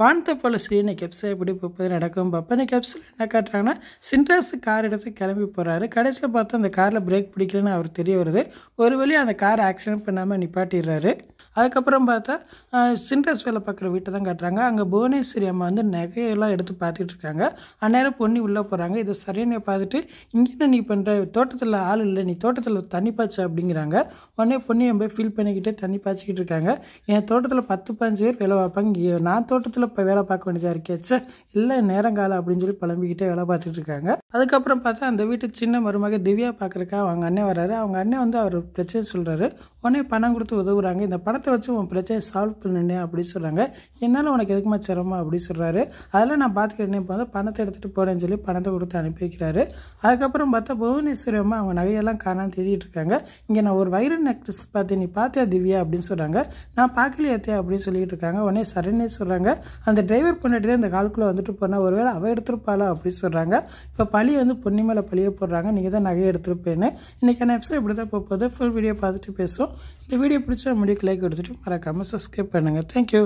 வானத்தை போல சீனை கெப்ஸை எப்படி போப்பது நடக்கும் பப்பனை கெப்ஸில் என்ன காட்டுறாங்கன்னா சின்ராஸ் கார் எடுத்து கிளம்பி போகிறாரு. கடைசியில் பார்த்தா அந்த காரில் பிரேக் பிடிக்கலன்னு அவர் தெரிய வருது. ஒரு வழி அந்த கார் ஆக்சிடென்ட் பண்ணாமல் நிப்பாட்டிடுறாரு. அதுக்கப்புறம் பார்த்தா சின்ராஸ் வேலை பார்க்குற வீட்டை தான் காட்டுறாங்க. அங்கே புவனேஸ்வரி அம்மா வந்து நகையெல்லாம் எடுத்து பார்த்துட்டு இருக்காங்க. அந்நேரம் பொண்ணி உள்ளே போகிறாங்க. இதை சரியான பார்த்துட்டு இங்கே நீ பண்ணுற தோட்டத்தில் ஆள் இல்லை, நீ தோட்டத்தில் தண்ணி பாய்ச்ச அப்படிங்கிறாங்க. உடனே பொண்ணி ரொம்ப ஃபீல் பண்ணிக்கிட்டே தண்ணி பாய்ச்சிக்கிட்டு இருக்காங்க. என் தோட்டத்தில் 10-15 பேர் வேலை பார்ப்பாங்க, நான் தோட்டத்தில் இப்போ வேலை பார்க்க வேண்டியதாக இருக்கேச்சே, இல்லை நேரங்காலம் அப்படின்னு சொல்லி புலம்பிக்கிட்டே வேலை பார்த்துட்டு இருக்காங்க. அதுக்கப்புறம் பார்த்தா அந்த வீட்டு சின்ன மருமக திவ்யா பார்க்குறக்கா அவங்க அண்ணன் வர்றாரு. அவங்க அண்ணன் வந்து அவர் பிரச்சனை சொல்கிறாரு. உடனே பணம் கொடுத்து உதவுறாங்க. இந்த பணத்தை வச்சு உன் பிரச்சனையை சால்வ் பண்ணினேன் அப்படின்னு சொல்கிறாங்க. என்னால் உனக்கு எதுக்குமா சிரமம் அப்படின்னு சொல்கிறாரு. அதெல்லாம் நான் பார்த்துக்கிட்டேன், இப்போ வந்து பணத்தை எடுத்துகிட்டு போகிறேன்னு சொல்லி பணத்தை கொடுத்து அனுப்பி வைக்கிறாரு. அதுக்கப்புறம் பார்த்தா புவனேஸ்வரி அம்மா அவங்க நகையெல்லாம் காணாமல் தேடிட்டு இருக்காங்க. இங்கே நான் ஒரு வைர நெக்லஸ் பார்த்து நீ பார்த்தியா திவ்யா அப்படின்னு சொல்கிறாங்க. நான் பார்க்கலையாத்தே அப்படின்னு சொல்லிட்டு இருக்காங்க. உடனே சரண்யே சொல்கிறாங்க, அந்த டிரைவர் பொண்ணாட்டி அந்த காலுக்குள்ளே வந்துட்டு போனால் ஒருவேளை அவள் எடுத்துருப்பாளா அப்படின்னு சொல்கிறாங்க. இப்போ பழி வந்து பொண்ணு மேலே பழிய போடுறாங்க, நீங்கள் தான் நகையை எடுத்துருப்பேன்னு. இன்றைக்கான எபிசோட் இப்படி தான் போகுது. ஃபுல் வீடியோ பார்த்துட்டு பேசுவோம். இந்த வீடியோ பிடிச்சா முடிவுக்கு லைக் கொடுத்துட்டு மறக்காமல் சப்ஸ்கிரைப் பண்ணுங்கள். தேங்க்யூ.